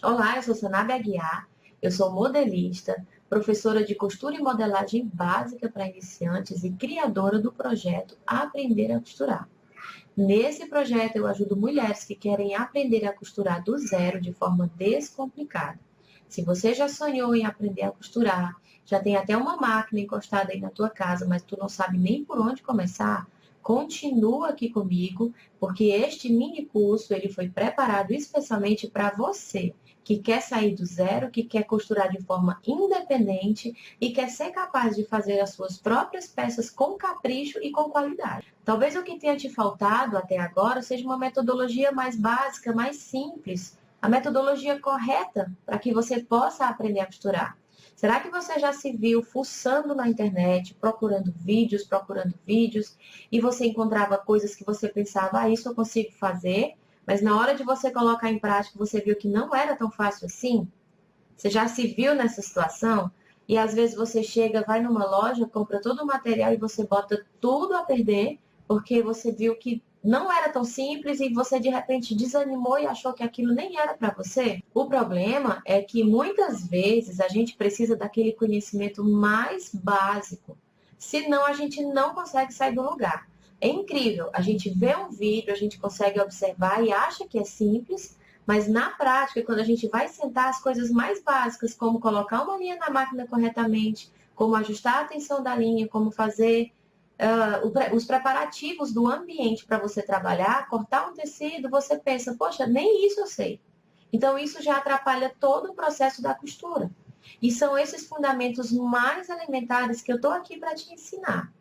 Olá, eu sou Sanabia Aguiar, eu sou modelista, professora de costura e modelagem básica para iniciantes e criadora do projeto Aprender a Costurar. Nesse projeto, eu ajudo mulheres que querem aprender a costurar do zero de forma descomplicada. Se você já sonhou em aprender a costurar, já tem até uma máquina encostada aí na tua casa, mas tu não sabe nem por onde começar, continua aqui comigo, porque este mini curso ele foi preparado especialmente para você que quer sair do zero, que quer costurar de forma independente e quer ser capaz de fazer as suas próprias peças com capricho e com qualidade. Talvez o que tenha te faltado até agora seja uma metodologia mais básica, mais simples, a metodologia correta para que você possa aprender a costurar. Será que você já se viu fuçando na internet, procurando vídeos, e você encontrava coisas que você pensava, isso eu consigo fazer, mas na hora de você colocar em prática, você viu que não era tão fácil assim? Você já se viu nessa situação? E às vezes você chega, vai numa loja, compra todo o material e você bota tudo a perder, porque você viu que não era tão simples e você de repente desanimou e achou que aquilo nem era para você. O problema é que muitas vezes a gente precisa daquele conhecimento mais básico, senão a gente não consegue sair do lugar. É incrível, a gente vê um vídeo, a gente consegue observar e acha que é simples, mas na prática, quando a gente vai sentar as coisas mais básicas, como colocar uma linha na máquina corretamente, como ajustar a tensão da linha, como fazer os preparativos do ambiente para você trabalhar, cortar um tecido, você pensa, poxa, nem isso eu sei. Então, isso já atrapalha todo o processo da costura. E são esses fundamentos mais elementares que eu estou aqui para te ensinar.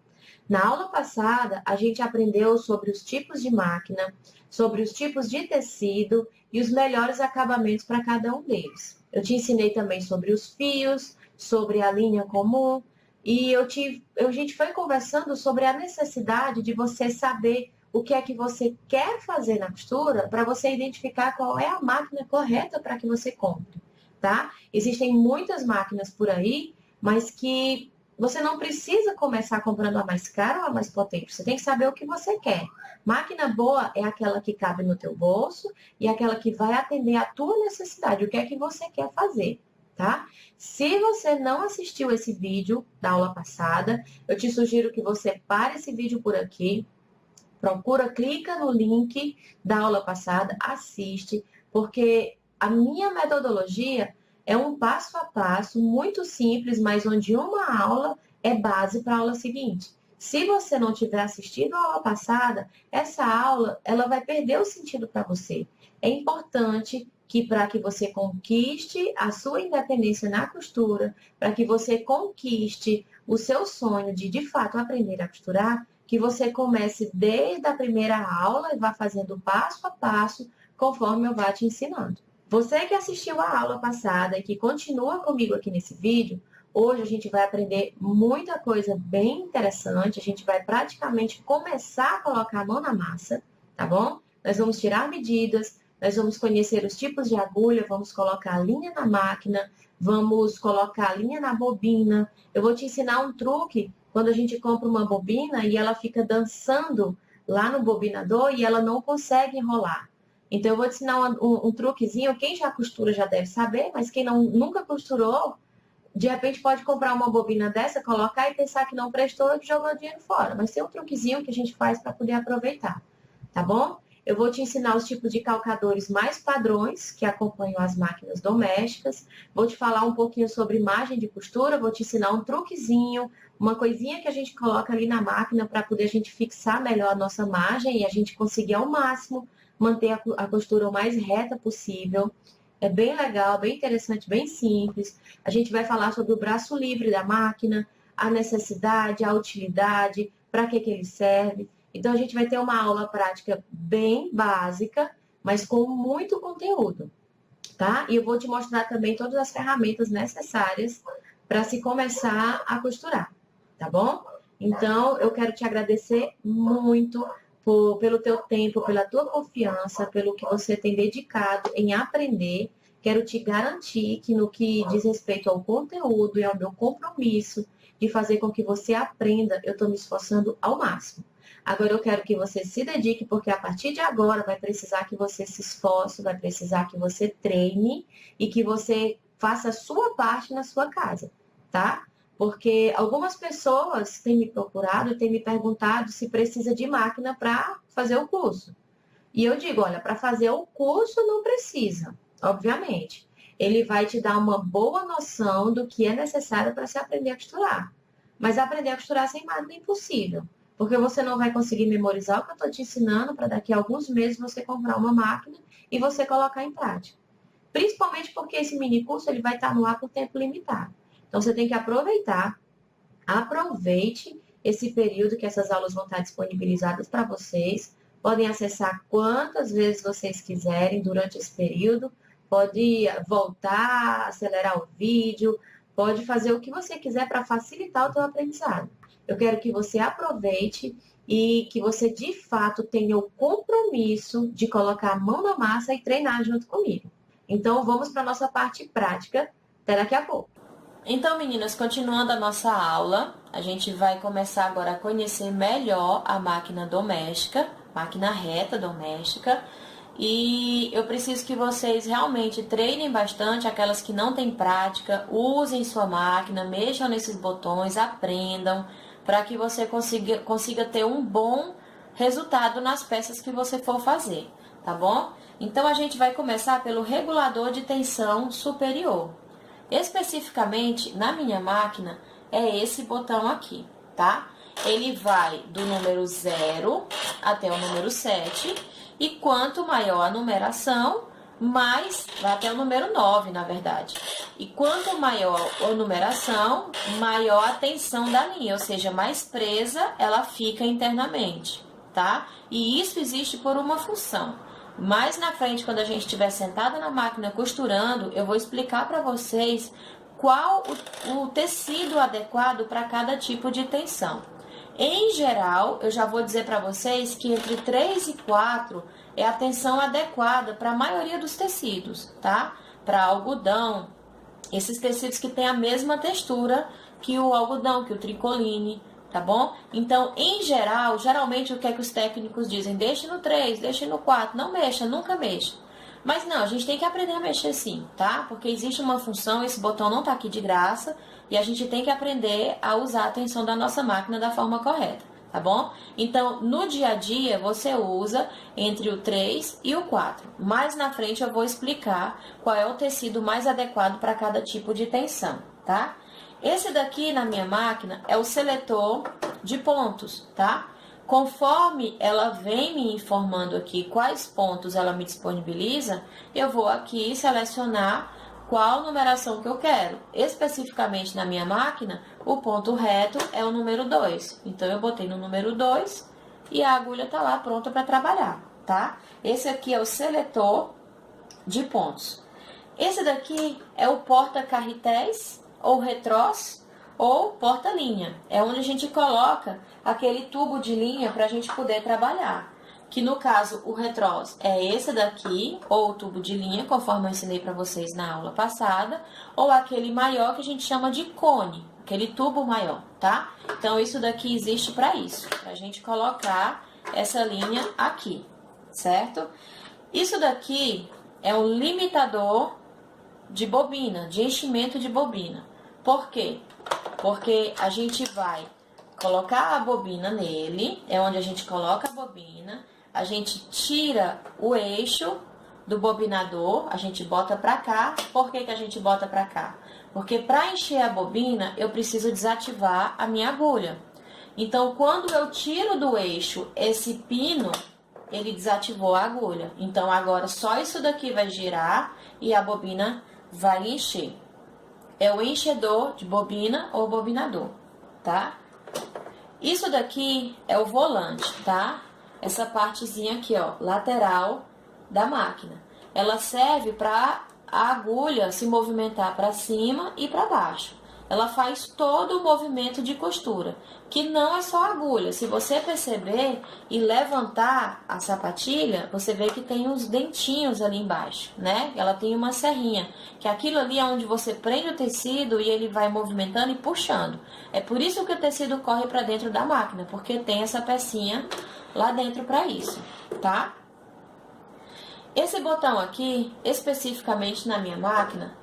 Na aula passada, a gente aprendeu sobre os tipos de máquina, sobre os tipos de tecido e os melhores acabamentos para cada um deles. Eu te ensinei também sobre os fios, sobre a linha comum e a gente foi conversando sobre a necessidade de você saber o que é que você quer fazer na costura para você identificar qual é a máquina correta para que você compre, tá? Existem muitas máquinas por aí, mas que você não precisa começar comprando a mais cara ou a mais potente. Você tem que saber o que você quer. Máquina boa é aquela que cabe no teu bolso e aquela que vai atender a tua necessidade, o que é que você quer fazer, tá? Se você não assistiu esse vídeo da aula passada, eu te sugiro que você pare esse vídeo por aqui, procura, clica no link da aula passada, assiste, porque a minha metodologia é um passo a passo muito simples, mas onde uma aula é base para a aula seguinte. Se você não tiver assistido a aula passada, essa aula ela vai perder o sentido para você. É importante que para que você conquiste a sua independência na costura, para que você conquiste o seu sonho de fato aprender a costurar, que você comece desde a primeira aula e vá fazendo passo a passo, conforme eu vá te ensinando. Você que assistiu a aula passada e que continua comigo aqui nesse vídeo, hoje a gente vai aprender muita coisa bem interessante, a gente vai praticamente começar a colocar a mão na massa, tá bom? Nós vamos tirar medidas, nós vamos conhecer os tipos de agulha, vamos colocar a linha na máquina, vamos colocar a linha na bobina. Eu vou te ensinar um truque quando a gente compra uma bobina e ela fica dançando lá no bobinador e ela não consegue enrolar. Então, eu vou te ensinar um truquezinho. Quem já costura já deve saber, mas quem nunca costurou, de repente pode comprar uma bobina dessa, colocar e pensar que não prestou e jogou o dinheiro fora. Mas tem um truquezinho que a gente faz para poder aproveitar, tá bom? Eu vou te ensinar os tipos de calcadores mais padrões que acompanham as máquinas domésticas. Vou te falar um pouquinho sobre margem de costura. Vou te ensinar um truquezinho, uma coisinha que a gente coloca ali na máquina para poder a gente fixar melhor a nossa margem e a gente conseguir ao máximo manter a costura o mais reta possível. É bem legal, bem interessante, bem simples. A gente vai falar sobre o braço livre da máquina, a necessidade, a utilidade, para que ele serve. Então, a gente vai ter uma aula prática bem básica, mas com muito conteúdo, tá? E eu vou te mostrar também todas as ferramentas necessárias para se começar a costurar, tá bom? Então, eu quero te agradecer muito pelo teu tempo, pela tua confiança, pelo que você tem dedicado em aprender. Quero te garantir que no que diz respeito ao conteúdo e ao meu compromisso de fazer com que você aprenda, eu estou me esforçando ao máximo. Agora eu quero que você se dedique, porque a partir de agora vai precisar que você se esforce, vai precisar que você treine e que você faça a sua parte na sua casa, tá? Porque algumas pessoas têm me procurado, têm me perguntado se precisa de máquina para fazer o curso. E eu digo, olha, para fazer o curso não precisa, obviamente. Ele vai te dar uma boa noção do que é necessário para se aprender a costurar. Mas aprender a costurar sem máquina é impossível, porque você não vai conseguir memorizar o que eu estou te ensinando para daqui a alguns meses você comprar uma máquina e você colocar em prática. Principalmente porque esse mini curso ele vai estar no ar por tempo limitado. Então você tem que aproveitar, aproveite esse período que essas aulas vão estar disponibilizadas para vocês. Podem acessar quantas vezes vocês quiserem durante esse período. Pode voltar, acelerar o vídeo, pode fazer o que você quiser para facilitar o teu aprendizado. Eu quero que você aproveite e que você, de fato, tenha o compromisso de colocar a mão na massa e treinar junto comigo. Então, vamos para a nossa parte prática. Até daqui a pouco. Então, meninas, continuando a nossa aula, a gente vai começar agora a conhecer melhor a máquina doméstica, máquina reta doméstica. E eu preciso que vocês realmente treinem bastante, aquelas que não têm prática, usem sua máquina, mexam nesses botões, aprendam, para que você consiga ter um bom resultado nas peças que você for fazer, tá bom? Então, a gente vai começar pelo regulador de tensão superior. Especificamente, na minha máquina, é esse botão aqui, tá? Ele vai do número 0 até o número 7, e quanto maior a numeração, mais vai até o número 9, na verdade. E quanto maior a numeração, maior a tensão da linha, ou seja, mais presa ela fica internamente, tá? E isso existe por uma função. Mais na frente, quando a gente estiver sentada na máquina costurando, eu vou explicar para vocês qual o tecido adequado para cada tipo de tensão. Em geral, eu já vou dizer para vocês que entre 3 e 4 é a tensão adequada para a maioria dos tecidos, tá? Para algodão, esses tecidos que têm a mesma textura que o algodão, que o tricoline, tá bom? Então, em geral, geralmente o que é que os técnicos dizem? Deixe no 3, deixe no 4, não mexa, nunca mexa. Mas não, a gente tem que aprender a mexer sim, tá? Porque existe uma função, esse botão não tá aqui de graça, e a gente tem que aprender a usar a tensão da nossa máquina da forma correta, tá bom? Então, no dia a dia, você usa entre o 3 e o 4. Mais na frente eu vou explicar qual é o tecido mais adequado para cada tipo de tensão, tá? Esse daqui na minha máquina é o seletor de pontos, tá? Conforme ela vem me informando aqui quais pontos ela me disponibiliza, eu vou aqui selecionar qual numeração que eu quero. Especificamente na minha máquina, o ponto reto é o número 2. Então, eu botei no número 2 e a agulha tá lá pronta para trabalhar, tá? Esse aqui é o seletor de pontos. Esse daqui é o porta-carretéis ou retrós ou porta-linha. É onde a gente coloca aquele tubo de linha para a gente poder trabalhar. Que no caso, o retrós é esse daqui, ou o tubo de linha, conforme eu ensinei para vocês na aula passada, ou aquele maior que a gente chama de cone, aquele tubo maior, tá? Então, isso daqui existe para isso, para a gente colocar essa linha aqui, certo? Isso daqui é um limitador de bobina, de enchimento de bobina. Por quê? Porque a gente vai colocar a bobina nele, é onde a gente coloca a bobina, a gente tira o eixo do bobinador, a gente bota pra cá. Por que que a gente bota pra cá? Porque para encher a bobina, eu preciso desativar a minha agulha. Então, quando eu tiro do eixo esse pino, ele desativou a agulha. Então, agora só isso daqui vai girar e a bobina vai encher. É o enchedor de bobina ou bobinador, tá? Isso daqui é o volante, tá? Essa partezinha aqui, ó, lateral da máquina. Ela serve para a agulha se movimentar para cima e para baixo. ela faz todo o movimento de costura, que não é só agulha. Se você perceber e levantar a sapatilha, você vê que tem uns dentinhos ali embaixo, né? Ela tem uma serrinha, que aquilo ali é onde você prende o tecido e ele vai movimentando e puxando. É por isso que o tecido corre para dentro da máquina, porque tem essa pecinha lá dentro para isso, tá? Esse botão aqui, especificamente na minha máquina,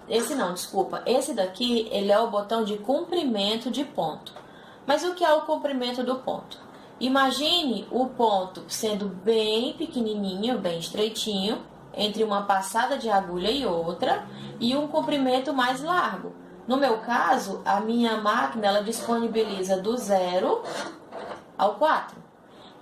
esse daqui, ele é o botão de comprimento de ponto. Mas o que é o comprimento do ponto? Imagine o ponto sendo bem pequenininho, bem estreitinho, entre uma passada de agulha e outra, e um comprimento mais largo. No meu caso, a minha máquina, ela disponibiliza do 0 ao 4.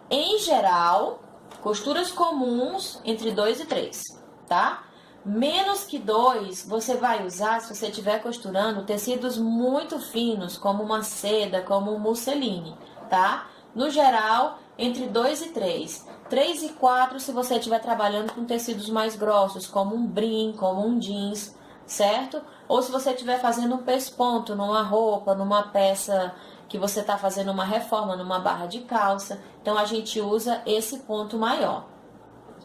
Em geral, costuras comuns entre 2 e 3, tá? Menos que 2, você vai usar, se você estiver costurando, tecidos muito finos, como uma seda, como um musseline, tá? No geral, entre 2 e 3. 3 e 4 se você estiver trabalhando com tecidos mais grossos, como um brim, como um jeans, certo? Ou se você estiver fazendo um pesponto numa roupa, numa peça que você está fazendo uma reforma, numa barra de calça. Então, a gente usa esse ponto maior,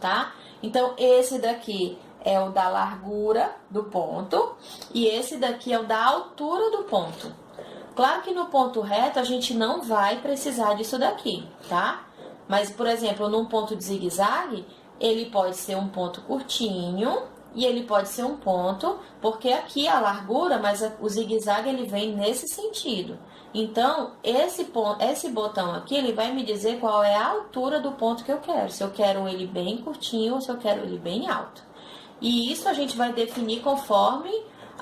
tá? Então, esse daqui é o da largura do ponto e esse daqui é o da altura do ponto. Claro que no ponto reto a gente não vai precisar disso daqui, tá? Mas, por exemplo, num ponto de zigue-zague, ele pode ser um ponto curtinho e ele pode ser um ponto, porque aqui a largura, mas o zigue-zague ele vem nesse sentido. Então, esse botão aqui, ele vai me dizer qual é a altura do ponto que eu quero. Se eu quero ele bem curtinho ou se eu quero ele bem alto. E isso a gente vai definir conforme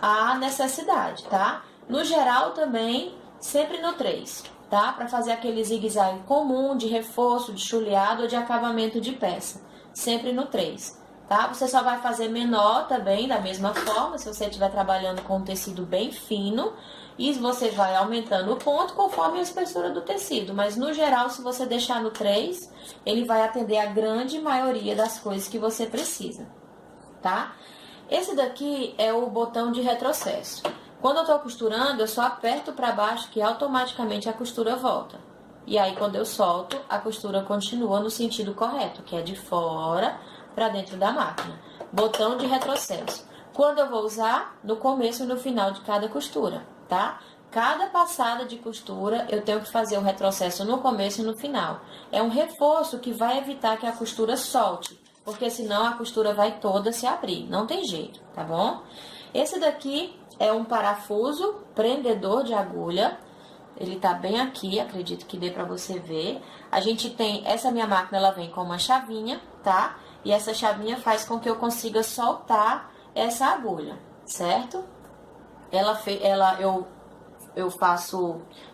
a necessidade, tá? No geral também, sempre no 3, tá? Para fazer aquele zigue-zague comum de reforço, de chuleado ou de acabamento de peça. Sempre no 3, tá? Você só vai fazer menor também, da mesma forma, se você estiver trabalhando com um tecido bem fino. E você vai aumentando o ponto conforme a espessura do tecido. Mas no geral, se você deixar no 3, ele vai atender a grande maioria das coisas que você precisa, tá? Esse daqui é o botão de retrocesso. Quando eu tô costurando, eu só aperto para baixo que automaticamente a costura volta. E aí, quando eu solto, a costura continua no sentido correto, que é de fora para dentro da máquina. Botão de retrocesso. Quando eu vou usar? No começo e no final de cada costura, tá? Cada passada de costura, eu tenho que fazer o retrocesso no começo e no final. É um reforço que vai evitar que a costura solte, porque senão a costura vai toda se abrir. Não tem jeito, tá bom? Esse daqui é um parafuso prendedor de agulha. Ele tá bem aqui, acredito que dê pra você ver. A gente tem, essa minha máquina, ela vem com uma chavinha, tá? E essa chavinha faz com que eu consiga soltar essa agulha, certo?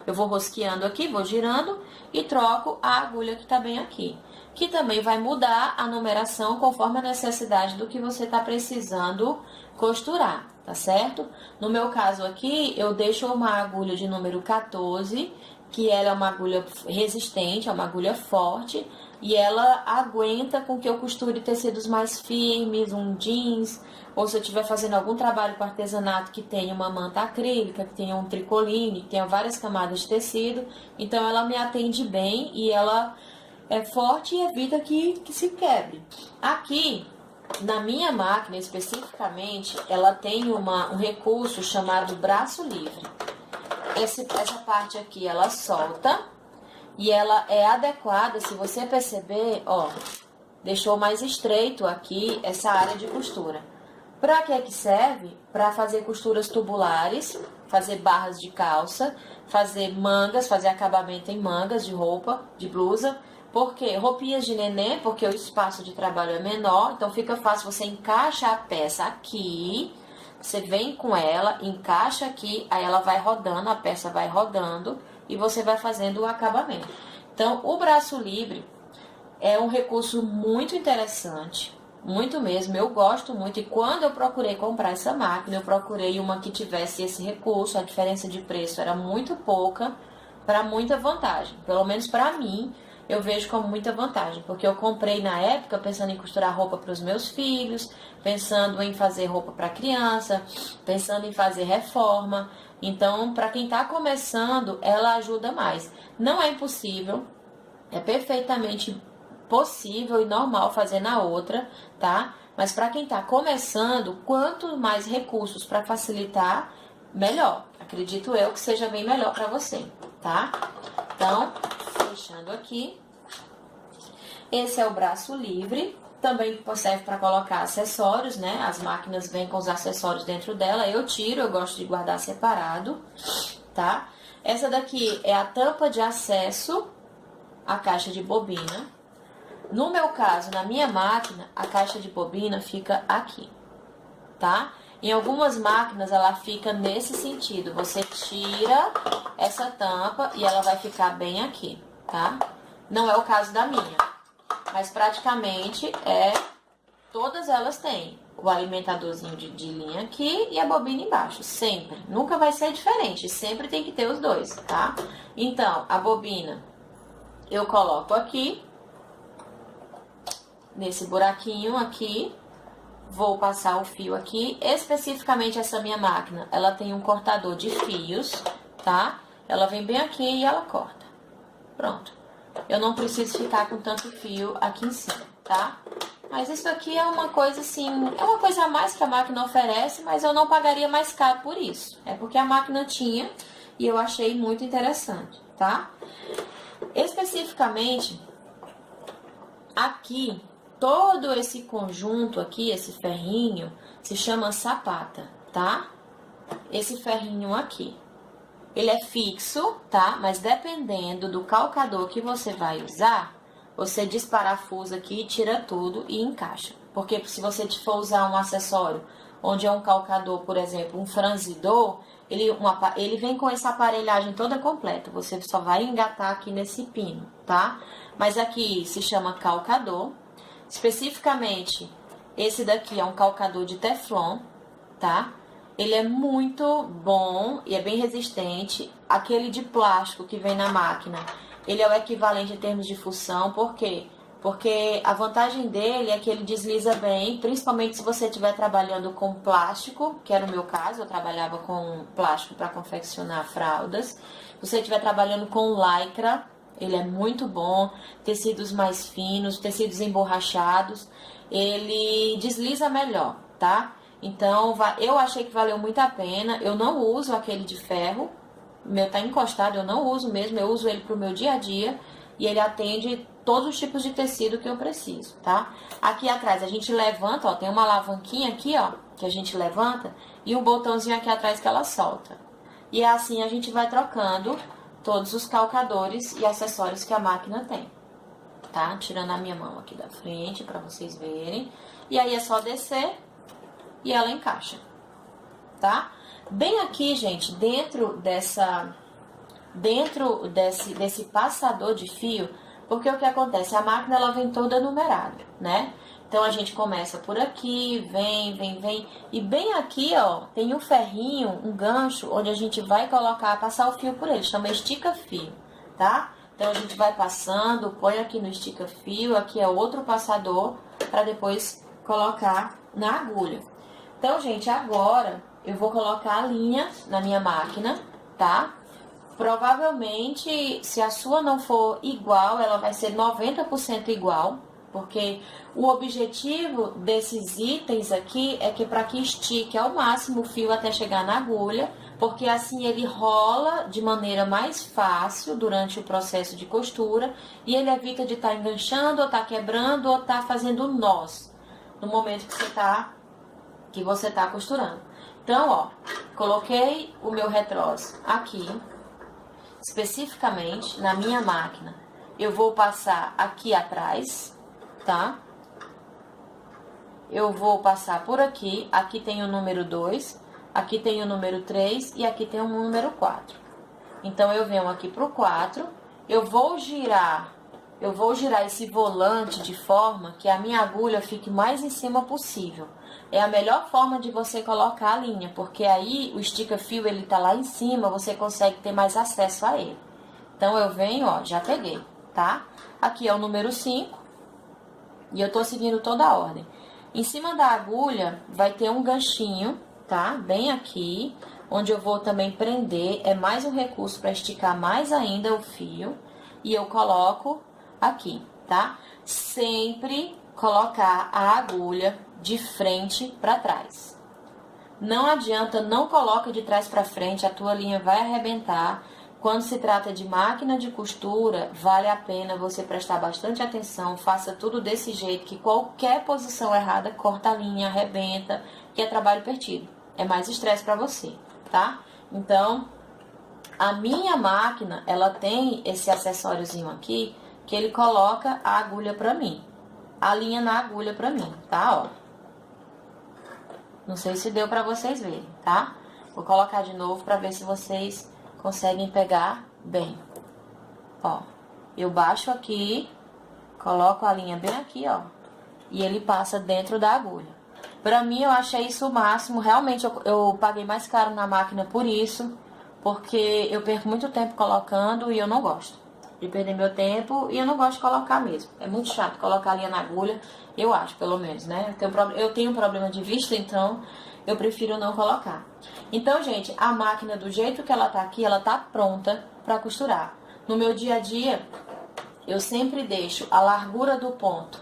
Eu vou rosqueando aqui, vou girando e troco a agulha que tá bem aqui. Que também vai mudar a numeração conforme a necessidade do que você está precisando costurar, tá certo? No meu caso aqui, eu deixo uma agulha de número 14, que ela é uma agulha resistente, é uma agulha forte, e ela aguenta com que eu costure tecidos mais firmes, um jeans, ou se eu estiver fazendo algum trabalho com artesanato que tenha uma manta acrílica, que tenha um tricoline, que tenha várias camadas de tecido, então ela me atende bem e ela é forte e evita que se quebre. Aqui, na minha máquina especificamente, ela tem um recurso chamado braço livre. Essa parte aqui, ela solta e ela é adequada, se você perceber, ó, deixou mais estreito aqui essa área de costura. Para que serve? Para fazer costuras tubulares, fazer barras de calça, fazer mangas, fazer acabamento em mangas de roupa, de blusa. Por quê? Roupinhas de neném, porque o espaço de trabalho é menor, então fica fácil, você encaixa a peça aqui, você vem com ela, encaixa aqui, aí ela vai rodando, a peça vai rodando e você vai fazendo o acabamento. Então, o braço livre é um recurso muito interessante, muito mesmo, eu gosto muito. E quando eu procurei comprar essa máquina, eu procurei uma que tivesse esse recurso, a diferença de preço era muito pouca, para muita vantagem, pelo menos para mim. Eu vejo como muita vantagem, porque eu comprei na época pensando em costurar roupa para os meus filhos, pensando em fazer roupa para criança, pensando em fazer reforma. Então, para quem está começando, ela ajuda mais. Não é impossível, é perfeitamente possível e normal fazer na outra, tá? Mas para quem está começando, quanto mais recursos para facilitar, melhor. Acredito eu que seja bem melhor para você, tá? Então, fechando aqui. Esse é o braço livre. Também serve para colocar acessórios, né? As máquinas vêm com os acessórios dentro dela. Eu tiro, eu gosto de guardar separado, tá? Essa daqui é a tampa de acesso à caixa de bobina. No meu caso, na minha máquina, a caixa de bobina fica aqui, tá? Em algumas máquinas ela fica nesse sentido. Você tira essa tampa e ela vai ficar bem aqui, tá? Não é o caso da minha, mas praticamente todas elas têm o alimentadorzinho de linha aqui e a bobina embaixo, sempre. Nunca vai ser diferente, sempre tem que ter os dois, tá? Então, a bobina eu coloco aqui, nesse buraquinho aqui. Vou passar o fio aqui. Especificamente essa minha máquina, ela tem um cortador de fios, tá? Ela vem bem aqui e ela corta. Pronto. Eu não preciso ficar com tanto fio aqui em cima, tá? Mas isso aqui é uma coisa assim, é uma coisa a mais que a máquina oferece, mas eu não pagaria mais caro por isso. É porque a máquina tinha e eu achei muito interessante, tá? Especificamente, aqui, todo esse conjunto aqui, esse ferrinho, se chama sapata, tá? Esse ferrinho aqui. Ele é fixo, tá? Mas dependendo do calcador que você vai usar, você desparafusa aqui, tira tudo e encaixa. Porque se você for usar um acessório onde é um calcador, por exemplo, um franzidor, ele vem com essa aparelhagem toda completa. Você só vai engatar aqui nesse pino, tá? Mas aqui se chama calcador. Especificamente, esse daqui é um calcador de Teflon, tá? Ele é muito bom e é bem resistente. Aquele de plástico que vem na máquina, ele é o equivalente em termos de função. Por quê? Porque a vantagem dele é que ele desliza bem, principalmente se você estiver trabalhando com plástico, que era o meu caso, eu trabalhava com plástico para confeccionar fraldas. Se você estiver trabalhando com lycra, ele é muito bom, tecidos mais finos, tecidos emborrachados, ele desliza melhor, tá? Então, eu achei que valeu muito a pena. Eu não uso aquele de ferro, o meu tá encostado, eu não uso mesmo, eu uso ele pro meu dia a dia e ele atende todos os tipos de tecido que eu preciso, tá? Aqui atrás a gente levanta, ó, tem uma alavanquinha aqui, ó, que a gente levanta e um botãozinho aqui atrás que ela solta. E assim a gente vai trocando todos os calcadores e acessórios que a máquina tem, tá? Tirando a minha mão aqui da frente para vocês verem. E aí é só descer e ela encaixa, tá? Bem aqui, gente, dentro desse passador de fio, porque o que acontece? A máquina ela vem toda numerada, né? Então a gente começa por aqui, vem, e bem aqui, ó, tem um ferrinho, um gancho, onde a gente vai passar o fio por ele, chama estica-fio, tá? Então a gente vai passando, põe aqui no estica-fio, aqui é outro passador, para depois colocar na agulha. Então, gente, agora eu vou colocar a linha na minha máquina, tá? Provavelmente, se a sua não for igual, ela vai ser 90% igual, porque o objetivo desses itens aqui é que para que estique ao máximo o fio até chegar na agulha, porque assim ele rola de maneira mais fácil durante o processo de costura e ele evita de estar enganchando, ou estar quebrando, ou estar fazendo nós no momento que você tá costurando. Então, ó, coloquei o meu retroço aqui, especificamente na minha máquina. Eu vou passar aqui atrás, tá? Eu vou passar por aqui. Aqui tem o número 2, aqui tem o número 3 e aqui tem o número 4. Então, eu venho aqui pro 4, eu vou girar esse volante de forma que a minha agulha fique mais em cima possível. É a melhor forma de você colocar a linha, porque aí o estica-fio ele tá lá em cima, você consegue ter mais acesso a ele. Então eu venho, ó, já peguei, tá? Aqui é o número 5 e eu tô seguindo toda a ordem. Em cima da agulha vai ter um ganchinho, tá? Bem aqui. onde eu vou também prender, é mais um recurso para esticar mais ainda o fio, e eu coloco aqui, tá? Sempre colocar a agulha de frente para trás. Não adianta, não coloca de trás para frente, a tua linha vai arrebentar. Quando se trata de máquina de costura, vale a pena você prestar bastante atenção, faça tudo desse jeito, que qualquer posição errada corta a linha, arrebenta, que é trabalho perdido. É mais estresse para você, tá? Então, a minha máquina, ela tem esse acessóriozinho aqui, que ele coloca a agulha para mim, a linha na agulha para mim, tá? Ó. Não sei se deu para vocês verem, tá? Vou colocar de novo para ver se vocês conseguem pegar bem. Ó, eu baixo aqui, coloco a linha bem aqui, ó, e ele passa dentro da agulha. Pra mim, eu achei isso o máximo. Realmente, eu paguei mais caro na máquina por isso, porque eu perco muito tempo colocando e eu não gosto de perder meu tempo, e eu não gosto de colocar mesmo. É muito chato colocar a linha na agulha, eu acho, pelo menos, né? Eu tenho um problema de vista, então eu prefiro não colocar. Então, gente, a máquina do jeito que ela tá aqui, ela tá pronta para costurar. No meu dia a dia, eu sempre deixo a largura do ponto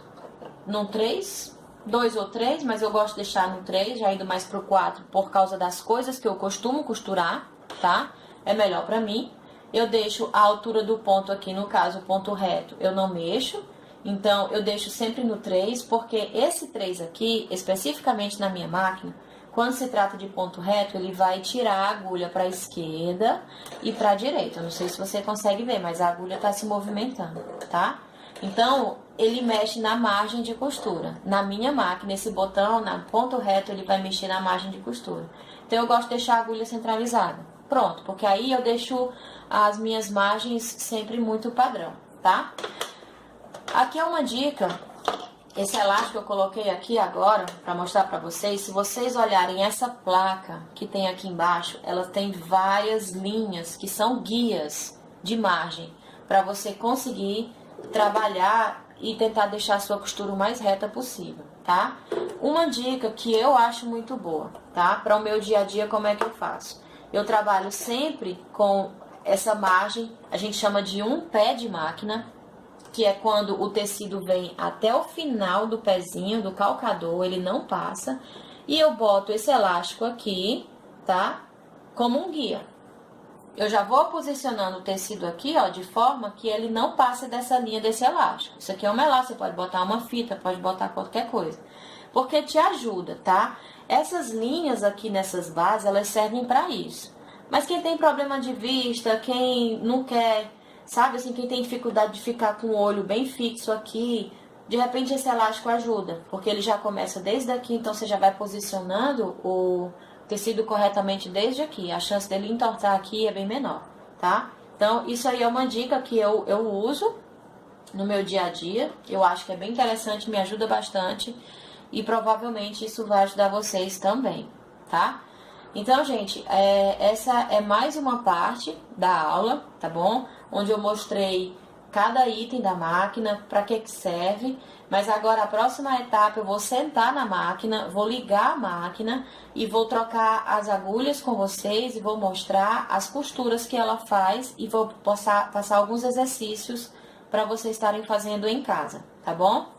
no 3, 2 ou 3, mas eu gosto de deixar no 3, já indo mais pro 4, por causa das coisas que eu costumo costurar, tá? É melhor pra mim. Eu deixo a altura do ponto aqui, no caso, o ponto reto, eu não mexo. Então, eu deixo sempre no 3, porque esse 3 aqui, especificamente na minha máquina, quando se trata de ponto reto, ele vai tirar a agulha para a esquerda e para a direita. Eu não sei se você consegue ver, mas a agulha está se movimentando, tá? Então, ele mexe na margem de costura. Na minha máquina, esse botão, na ponto reto, ele vai mexer na margem de costura. Então, eu gosto de deixar a agulha centralizada. Pronto, porque aí eu deixo as minhas margens sempre muito padrão, tá? Aqui é uma dica. Esse elástico que eu coloquei aqui agora, para mostrar para vocês, se vocês olharem essa placa que tem aqui embaixo, ela tem várias linhas que são guias de margem, para você conseguir trabalhar e tentar deixar a sua costura o mais reta possível, tá? Uma dica que eu acho muito boa, tá? Para o meu dia a dia, como é que eu faço? Eu trabalho sempre com essa margem, a gente chama de um pé de máquina, que é quando o tecido vem até o final do pezinho, do calcador, ele não passa. E eu boto esse elástico aqui, tá? Como um guia. Eu já vou posicionando o tecido aqui, ó, de forma que ele não passe dessa linha desse elástico. Isso aqui é um elástico, você pode botar uma fita, pode botar qualquer coisa. Porque te ajuda, tá? Essas linhas aqui nessas bases, elas servem para isso. Mas quem tem problema de vista, quem não quer, sabe assim, quem tem dificuldade de ficar com o olho bem fixo aqui, de repente esse elástico ajuda, porque ele já começa desde aqui, então você já vai posicionando o tecido corretamente desde aqui. A chance dele entortar aqui é bem menor, tá? Então, isso aí é uma dica que eu uso no meu dia a dia. Eu acho que é bem interessante, me ajuda bastante. E provavelmente isso vai ajudar vocês também, tá? Então, gente, essa é mais uma parte da aula, tá bom? Onde eu mostrei cada item da máquina, para que serve. Mas agora a próxima etapa eu vou sentar na máquina, vou ligar a máquina e vou trocar as agulhas com vocês e vou mostrar as costuras que ela faz e vou passar alguns exercícios para vocês estarem fazendo em casa, tá bom?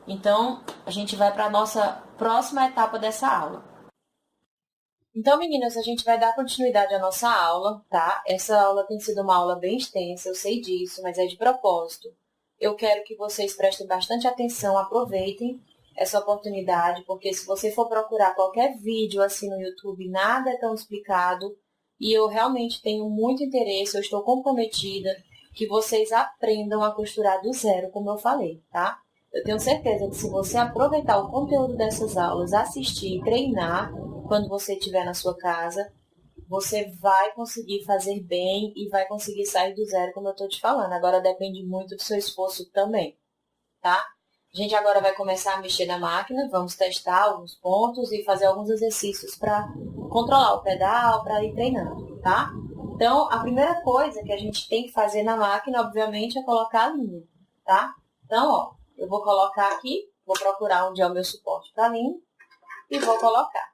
Então, a gente vai para a nossa próxima etapa dessa aula. Então, meninas, a gente vai dar continuidade à nossa aula, tá? Essa aula tem sido uma aula bem extensa, eu sei disso, mas é de propósito. Eu quero que vocês prestem bastante atenção, aproveitem essa oportunidade, porque se você for procurar qualquer vídeo assim no YouTube, nada é tão explicado, e eu realmente tenho muito interesse, eu estou comprometida que vocês aprendam a costurar do zero, como eu falei, tá? Eu tenho certeza que se você aproveitar o conteúdo dessas aulas, assistir e treinar, quando você estiver na sua casa, você vai conseguir fazer bem e vai conseguir sair do zero, como eu estou te falando. Agora depende muito do seu esforço também, tá? A gente agora vai começar a mexer na máquina, vamos testar alguns pontos e fazer alguns exercícios para controlar o pedal, para ir treinando, tá? Então, a primeira coisa que a gente tem que fazer na máquina, obviamente, é colocar a linha, tá? Então, ó, eu vou colocar aqui, vou procurar onde é o meu suporte para linha e vou colocar.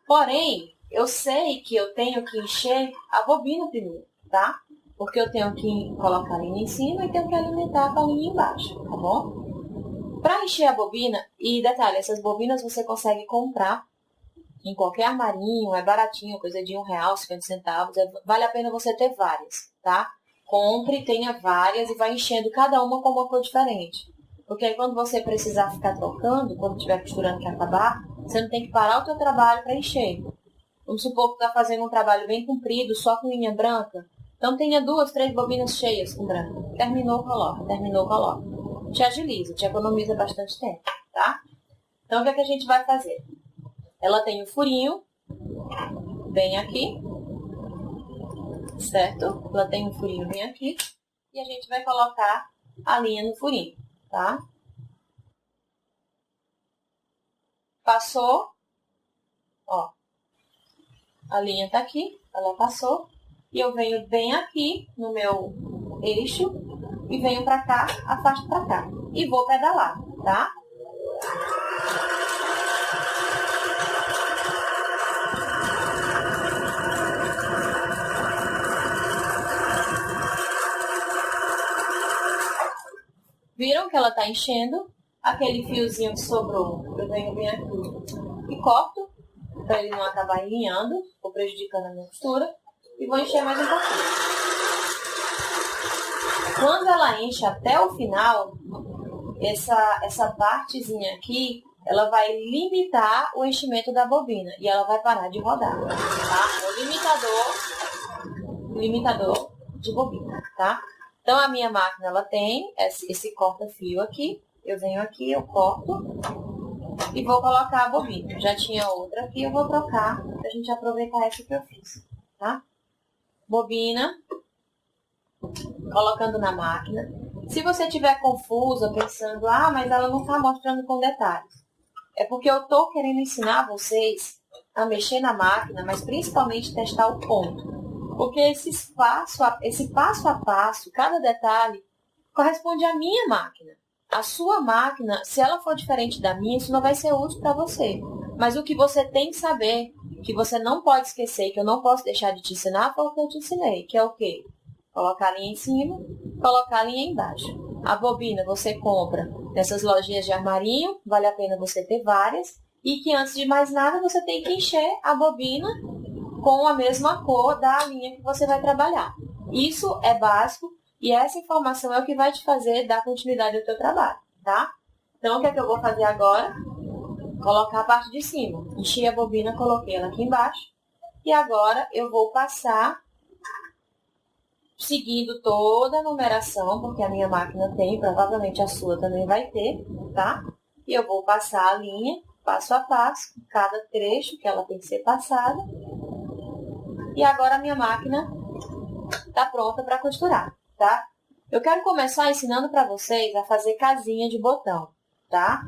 Porém, eu sei que eu tenho que encher a bobina primeiro, tá? Porque eu tenho que colocar a linha em cima e tenho que alimentar com a linha embaixo, tá bom? Para encher a bobina, e detalhe, essas bobinas você consegue comprar em qualquer armarinho, é baratinho, coisa de R$1, 50 centavos, vale a pena você ter várias, tá? Compre, tenha várias e vai enchendo cada uma com uma cor diferente. Porque aí quando você precisar ficar trocando, quando estiver costurando que acabar, você não tem que parar o seu trabalho para encher. Vamos supor que está fazendo um trabalho bem comprido, só com linha branca. Então tenha 2, 3 bobinas cheias com branco. Terminou, coloca. Terminou, coloca. Te agiliza, te economiza bastante tempo, tá? Então o que é que a gente vai fazer? Ela tem um furinho, bem aqui, certo? Ela tem um furinho bem aqui. E a gente vai colocar a linha no furinho, tá? Passou, ó. A linha tá aqui, ela passou. E eu venho bem aqui no meu eixo e venho pra cá, afasto pra cá. E vou pedalar, tá? Viram que ela tá enchendo? Aquele fiozinho que sobrou, eu venho bem aqui e corto, para ele não acabar alinhando ou prejudicando a minha costura. E vou encher mais um pouquinho. Quando ela enche até o final, essa partezinha aqui, ela vai limitar o enchimento da bobina e ela vai parar de rodar, tá? O limitador de bobina, tá? Então a minha máquina, ela tem esse corta-fio aqui. Eu venho aqui, eu corto e vou colocar a bobina. Já tinha outra aqui, eu vou trocar pra gente aproveitar essa que eu fiz, tá? Bobina, colocando na máquina. Se você estiver confusa, pensando, mas ela não está mostrando com detalhes, é porque eu estou querendo ensinar vocês a mexer na máquina, mas principalmente testar o ponto. Porque esse passo a passo, cada detalhe, corresponde à minha máquina. A sua máquina, se ela for diferente da minha, isso não vai ser útil para você. Mas o que você tem que saber, que você não pode esquecer, que eu não posso deixar de te ensinar, foi o que eu te ensinei, que é o quê? Colocar a linha em cima, colocar a linha embaixo. A bobina você compra nessas lojinhas de armarinho, vale a pena você ter várias, e que antes de mais nada você tem que encher a bobina com a mesma cor da linha que você vai trabalhar. Isso é básico e essa informação é o que vai te fazer dar continuidade ao teu trabalho, tá? Então, o que é que eu vou fazer agora? Colocar a parte de cima. Enchi a bobina, coloquei ela aqui embaixo. E agora eu vou passar, seguindo toda a numeração, porque a minha máquina tem, provavelmente a sua também vai ter, tá? E eu vou passar a linha, passo a passo, cada trecho que ela tem que ser passada. E agora a minha máquina está pronta para costurar, tá? Eu quero começar ensinando para vocês a fazer casinha de botão, tá?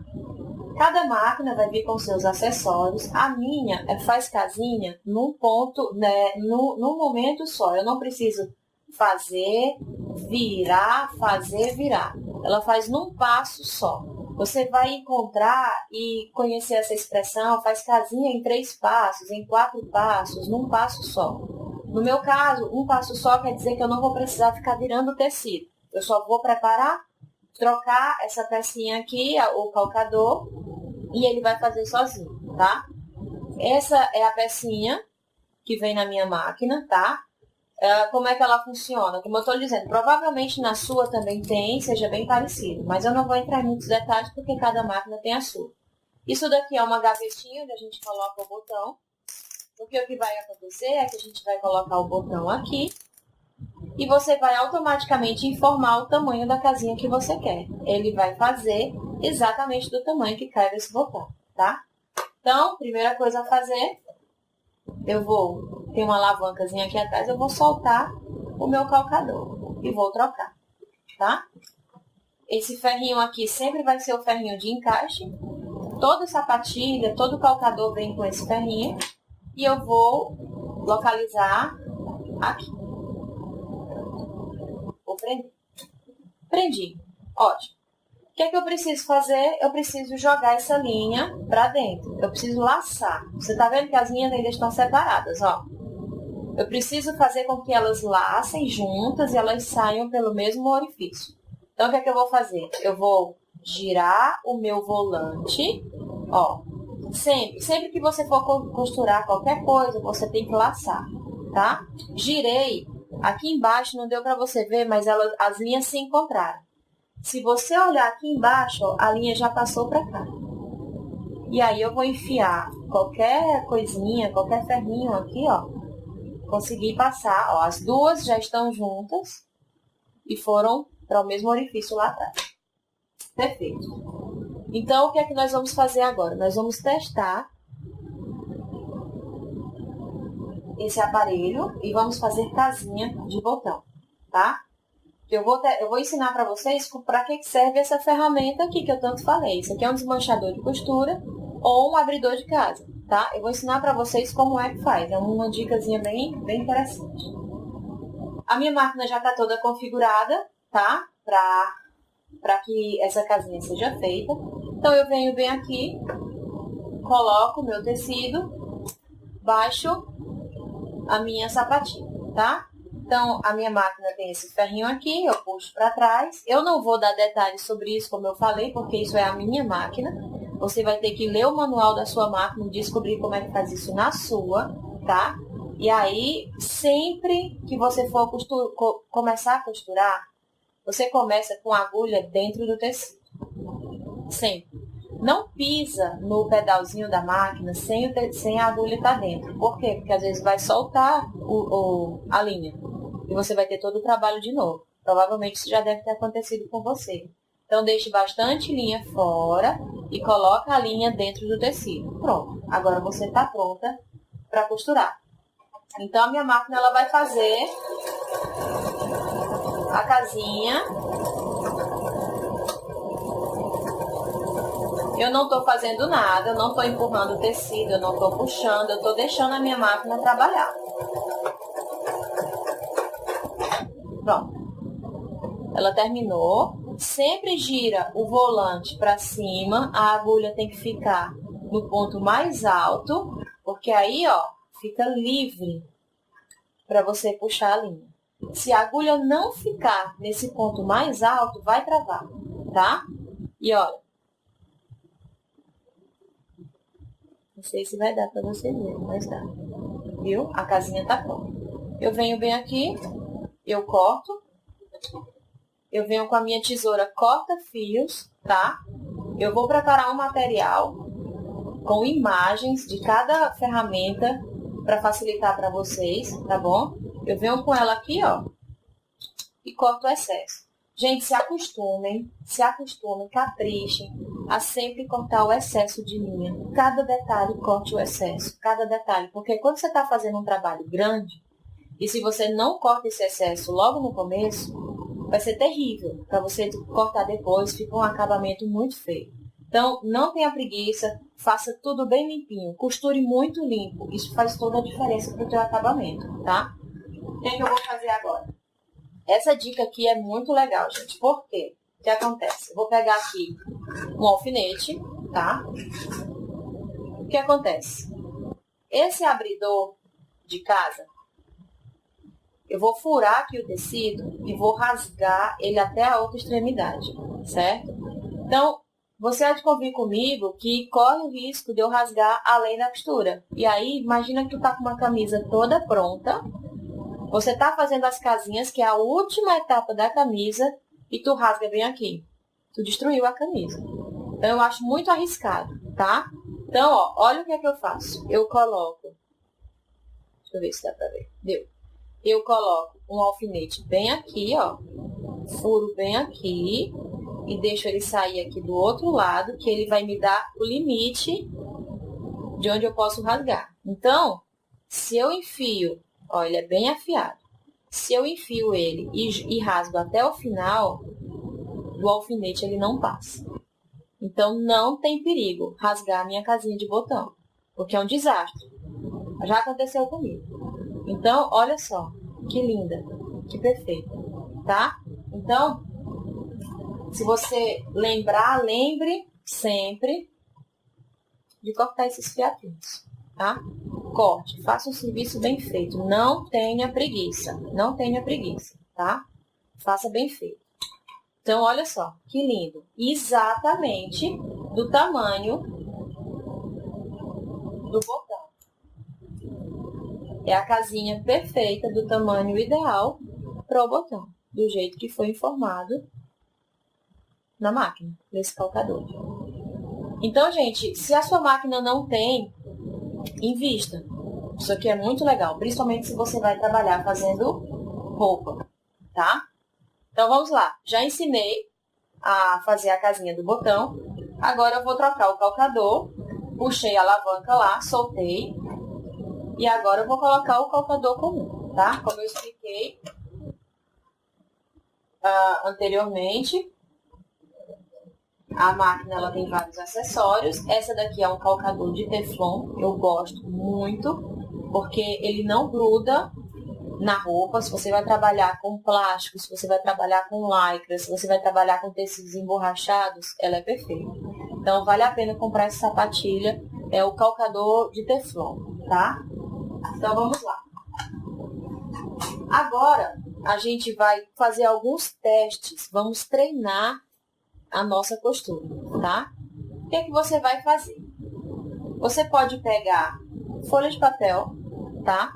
Cada máquina vai vir com seus acessórios. A minha faz casinha num ponto, né, num momento só. Eu não preciso fazer, virar, fazer, virar. Ela faz num passo só. Você vai encontrar e conhecer essa expressão, faz casinha em 3 passos, em 4 passos, num passo só. No meu caso, um passo só quer dizer que eu não vou precisar ficar virando o tecido. Eu só vou preparar, trocar essa pecinha aqui, o calcador, e ele vai fazer sozinho, tá? Essa é a pecinha que vem na minha máquina, tá? Como é que ela funciona? Como eu estou dizendo, provavelmente na sua também tem, seja bem parecido, mas eu não vou entrar em muitos detalhes porque cada máquina tem a sua. Isso daqui é uma gavetinha onde a gente coloca o botão, porque o que vai acontecer é que a gente vai colocar o botão aqui e você vai automaticamente informar o tamanho da casinha que você quer. Ele vai fazer exatamente do tamanho que cai desse botão, tá? Então, primeira coisa a fazer, tem uma alavancazinha aqui atrás, eu vou soltar o meu calcador e vou trocar, tá? Esse ferrinho aqui sempre vai ser o ferrinho de encaixe. Toda sapatilha, todo calcador vem com esse ferrinho. E eu vou localizar aqui. Vou prender. Prendi. Ótimo. que é que eu preciso fazer? Eu preciso jogar essa linha para dentro. Eu preciso laçar. Você está vendo que as linhas ainda estão separadas, ó. Eu preciso fazer com que elas lacem juntas e elas saiam pelo mesmo orifício. Então, o que é que eu vou fazer? Eu vou girar o meu volante, ó. Sempre que você for costurar qualquer coisa, você tem que laçar, tá? Girei. Aqui embaixo não deu para você ver, mas as linhas se encontraram. Se você olhar aqui embaixo, ó, a linha já passou para cá. E aí eu vou enfiar qualquer coisinha, qualquer ferrinho aqui, ó. Consegui passar, ó, as duas já estão juntas e foram para o mesmo orifício lá atrás. Perfeito. Então, o que é que nós vamos fazer agora? Nós vamos testar esse aparelho e vamos fazer casinha de botão, tá? Eu vou ensinar para vocês para que serve essa ferramenta aqui que eu tanto falei. Isso aqui é um desmanchador de costura ou um abridor de casa, tá? Eu vou ensinar para vocês como é que faz. É uma dicasinha bem interessante. A minha máquina já está toda configurada, tá? Para que essa casinha seja feita. Então, eu venho bem aqui, coloco o meu tecido, baixo a minha sapatinha, tá? Então, a minha máquina tem esse ferrinho aqui, eu puxo para trás. Eu não vou dar detalhes sobre isso, como eu falei, porque isso é a minha máquina. Você vai ter que ler o manual da sua máquina e descobrir como é que faz isso na sua, tá? E aí, sempre que você for começar a costurar, você começa com a agulha dentro do tecido. Sempre. Não pisa no pedalzinho da máquina sem a agulha estar dentro. Por quê? Porque às vezes vai soltar a linha. E você vai ter todo o trabalho de novo. Provavelmente isso já deve ter acontecido com você. Então, deixe bastante linha fora e coloca a linha dentro do tecido. Pronto. Agora você está pronta para costurar. Então, a minha máquina ela vai fazer a casinha. Eu não estou fazendo nada, eu não estou empurrando o tecido, eu não estou puxando, eu estou deixando a minha máquina trabalhar. Pronto. Ela terminou. Sempre gira o volante para cima, a agulha tem que ficar no ponto mais alto, porque aí, ó, fica livre para você puxar a linha. Se a agulha não ficar nesse ponto mais alto, vai travar, tá? E olha, não sei se vai dar para você ver, mas dá. Viu? A casinha tá pronta. Eu venho bem aqui, eu corto. Eu venho com a minha tesoura corta-fios, tá? Eu vou preparar um material com imagens de cada ferramenta para facilitar para vocês, tá bom? Eu venho com ela aqui, ó, e corto o excesso. Gente, se acostumem, caprichem a sempre cortar o excesso de linha. Cada detalhe corte o excesso, cada detalhe. Porque quando você está fazendo um trabalho grande, e se você não corta esse excesso logo no começo, vai ser terrível para você cortar depois, fica um acabamento muito feio. Então, não tenha preguiça, faça tudo bem limpinho, costure muito limpo, isso faz toda a diferença para o teu acabamento, tá? O que é que eu vou fazer agora? Essa dica aqui é muito legal, gente, por quê? O que acontece? Eu vou pegar aqui um alfinete, tá? O que acontece? Esse abridor de casa, eu vou furar aqui o tecido e vou rasgar ele até a outra extremidade, certo? Então, você há de convir comigo que corre o risco de eu rasgar além da costura. E aí, imagina que tu tá com uma camisa toda pronta, você tá fazendo as casinhas, que é a última etapa da camisa, e tu rasga bem aqui. Tu destruiu a camisa. Então, eu acho muito arriscado, tá? Então, ó, olha o que é que eu faço. Eu coloco... Deixa eu ver se dá pra ver. Deu. Eu coloco um alfinete bem aqui, ó, furo bem aqui e deixo ele sair aqui do outro lado, que ele vai me dar o limite de onde eu posso rasgar. Então, se eu enfio, ó, ele é bem afiado. Se eu enfio ele e rasgo até o final, do alfinete ele não passa. Então, não tem perigo rasgar a minha casinha de botão, porque é um desastre. Já aconteceu comigo. Então, olha só, que linda, que perfeita, tá? Então, Se você lembrar, lembre sempre de cortar esses fiapinhos, tá? Corte, faça um serviço bem feito. Não tenha preguiça, tá? Faça bem feito. Então, olha só, que lindo. Exatamente do tamanho do botão. É a casinha perfeita do tamanho ideal para o botão, do jeito que foi informado na máquina, nesse calcador. Então, gente, se a sua máquina não tem, invista. Isso aqui é muito legal, principalmente se você vai trabalhar fazendo roupa, tá? Então, vamos lá. Já ensinei a fazer a casinha do botão. Agora, eu vou trocar o calcador. Puxei a alavanca lá, soltei. E agora, eu vou colocar o calcador comum, tá? Como eu expliquei anteriormente, a máquina ela tem vários acessórios. Essa daqui é um calcador de teflon. Eu gosto muito, porque ele não gruda na roupa. Se você vai trabalhar com plástico, se você vai trabalhar com lycra, se você vai trabalhar com tecidos emborrachados, ela é perfeita. Então, vale a pena comprar essa sapatilha. É o calcador de teflon, tá? Então, vamos lá. Agora, a gente vai fazer alguns testes. Vamos treinar a nossa costura, tá? O que é que você vai fazer? Você pode pegar folha de papel, tá?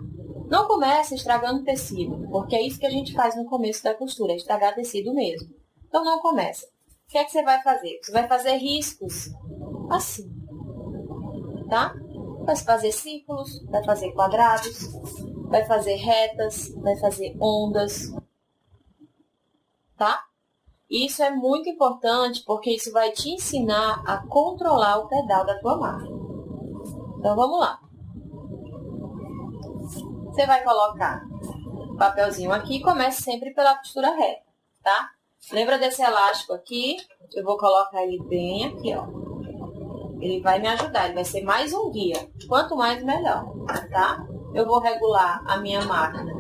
Não comece estragando tecido, porque é isso que a gente faz no começo da costura, é estragar tecido mesmo. Então, não começa. O que é que você vai fazer? Você vai fazer riscos assim, tá? Vai fazer círculos, vai fazer quadrados, vai fazer retas, vai fazer ondas, tá? Isso é muito importante, porque isso vai te ensinar a controlar o pedal da tua máquina. Então, vamos lá. Você vai colocar papelzinho aqui e comece sempre pela costura reta, tá? Lembra desse elástico aqui? Eu vou colocar ele bem aqui, ó. Ele vai me ajudar, ele vai ser mais um guia. Quanto mais, melhor, tá? Eu vou regular a minha máquina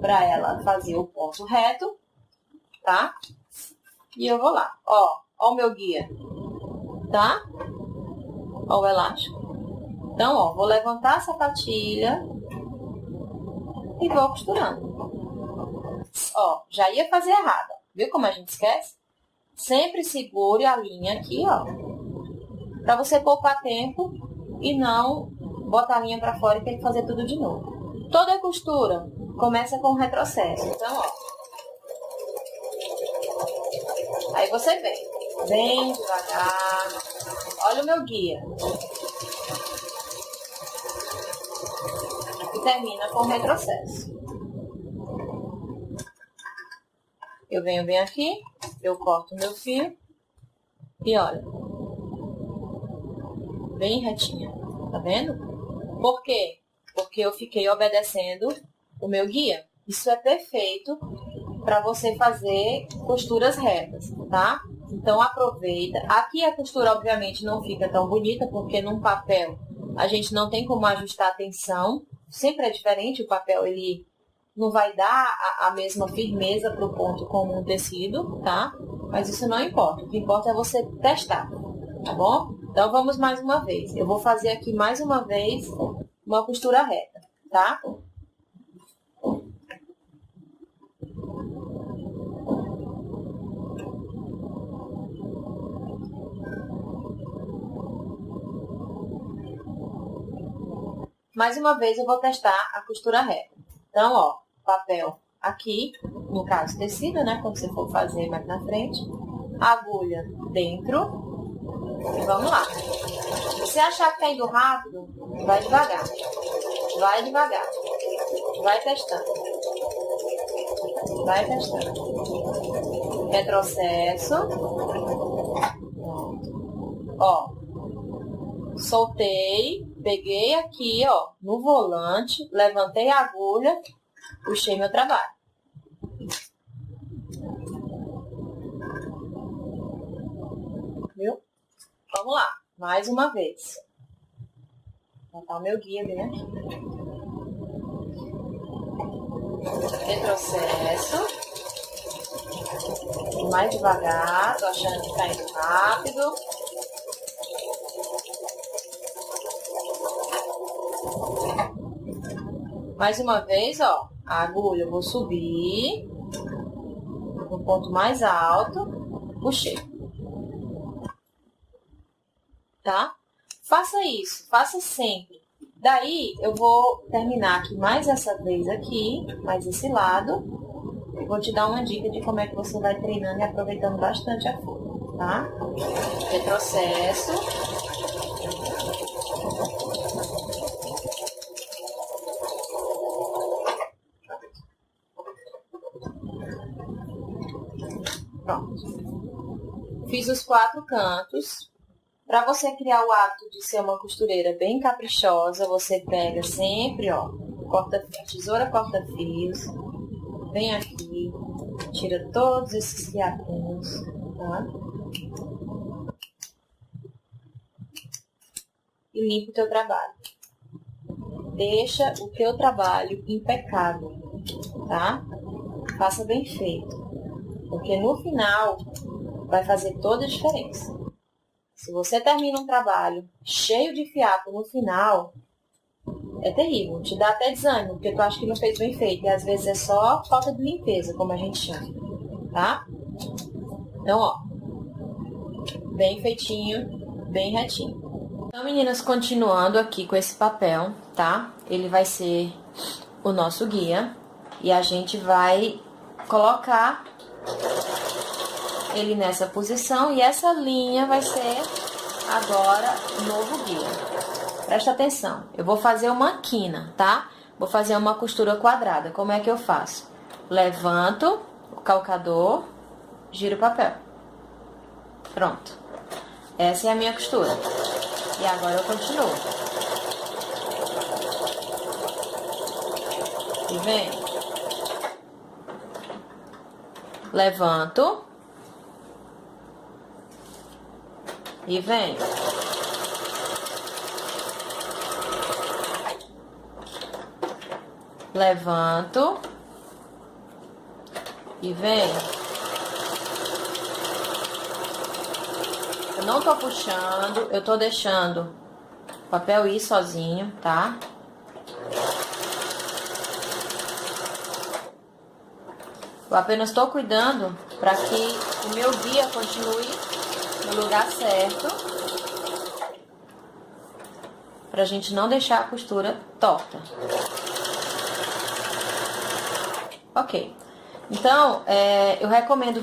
para ela fazer o ponto reto, tá? E eu vou lá, ó o meu guia, tá? Ó o elástico. Então, ó, vou levantar a sapatilha e vou costurando. Ó, já ia fazer errado. Viu como a gente esquece? Sempre segure a linha aqui, ó. Pra você poupar tempo e não botar a linha pra fora e ter que fazer tudo de novo. Toda costura começa com retrocesso. Então, ó. Aí você vem. Bem devagar. Olha o meu guia. E termina com retrocesso. Eu venho bem aqui, eu corto o meu fio e olha, bem retinha, tá vendo? Por quê? Porque eu fiquei obedecendo o meu guia. Isso é perfeito para você fazer costuras retas, tá? Então aproveita. Aqui a costura obviamente não fica tão bonita, porque num papel a gente não tem como ajustar a tensão. Sempre é diferente, o papel ele não vai dar a mesma firmeza para o ponto como um tecido, tá? Mas isso não importa. O que importa é você testar, tá bom? Então, vamos mais uma vez. Eu vou fazer aqui mais uma vez uma costura reta, tá? Mais uma vez, eu vou testar a costura reta. Então, ó, papel aqui, no caso tecido, né? Quando você for fazer mais na frente. Agulha dentro. E vamos lá. Se você achar que tá indo rápido, vai devagar. Vai devagar. Vai testando. Vai testando. Retrocesso. Ó. Soltei. Peguei aqui, ó, no volante. Levantei a agulha. Puxei meu trabalho. Viu? Vamos lá, mais uma vez. Vou botar o meu guia bem aqui. Retrocesso. indo mais devagar, tô achando que tá indo rápido. Mais uma vez, ó, a agulha eu vou subir no ponto mais alto, puxei. Tá? Faça isso, faça sempre. Daí, eu vou terminar aqui mais essa vez aqui, mais esse lado. E vou te dar uma dica de como é que você vai treinando e aproveitando bastante a folha, tá? Retrocesso. Pronto. Fiz os 4 cantos. Para você criar o hábito de ser uma costureira bem caprichosa, você pega sempre, ó, tesoura corta-fios, vem aqui, tira todos esses fiapinhos, tá? E limpa o teu trabalho. Deixa o teu trabalho impecável, tá? Faça bem feito, porque no final vai fazer toda a diferença. Se você termina um trabalho cheio de fiapo no final, é terrível. Te dá até desânimo, porque tu acha que não fez bem feito. E às vezes é só falta de limpeza, como a gente chama. Tá? Então, ó. Bem feitinho, bem retinho. Então, meninas, continuando aqui com esse papel, tá? Ele vai ser o nosso guia. E a gente vai colocar ele nessa posição e essa linha vai ser agora o novo guia. Presta atenção, eu vou fazer uma quina, tá? Vou fazer uma costura quadrada. Como é que eu faço? Levanto o calcador, giro o papel. Pronto. Essa é a minha costura. E agora eu continuo. E vem. Levanto. E vem. Levanto. E vem. Eu não tô puxando, eu tô deixando o papel ir sozinho, tá? Eu apenas tô cuidando para que o meu guia continue no lugar certo, pra gente não deixar a costura torta. Ok. Então, eu recomendo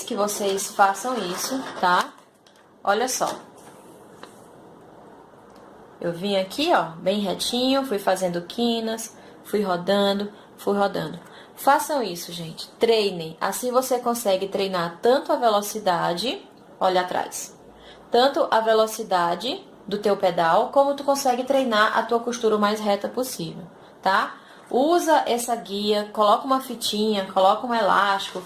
que vocês façam isso, tá? Olha só. Eu vim aqui, ó, bem retinho, fui fazendo quinas, fui rodando. Façam isso, gente. Treinem. Assim você consegue treinar tanto a velocidade, olha atrás, tanto a velocidade do teu pedal, como tu consegue treinar a tua costura o mais reta possível, tá? Usa essa guia, coloca uma fitinha, coloca um elástico,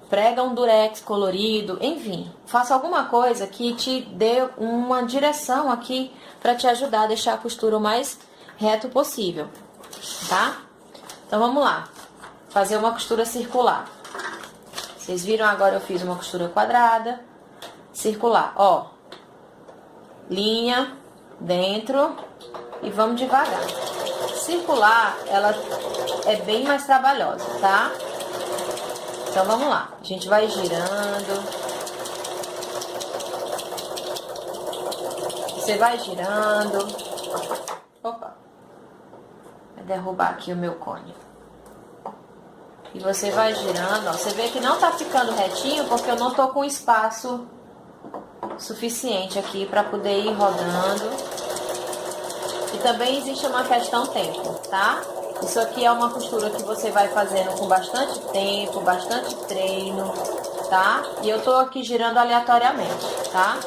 prega um durex colorido, enfim, faça alguma coisa que te dê uma direção aqui para te ajudar a deixar a costura o mais reto possível, tá? Então vamos lá, fazer uma costura circular. Vocês viram agora eu fiz uma costura quadrada, circular, ó, linha dentro e vamos devagar. Circular, ela é bem mais trabalhosa, tá? Então vamos lá, a gente vai girando. Você vai girando. Opa, vai derrubar aqui o meu cone. E você vai girando, ó. Você vê que não tá ficando retinho porque eu não tô com espaço suficiente aqui para poder ir rodando. E também existe uma questão tempo, tá? Isso aqui é uma costura que você vai fazendo com bastante tempo, bastante treino, tá? E eu tô aqui girando aleatoriamente, tá?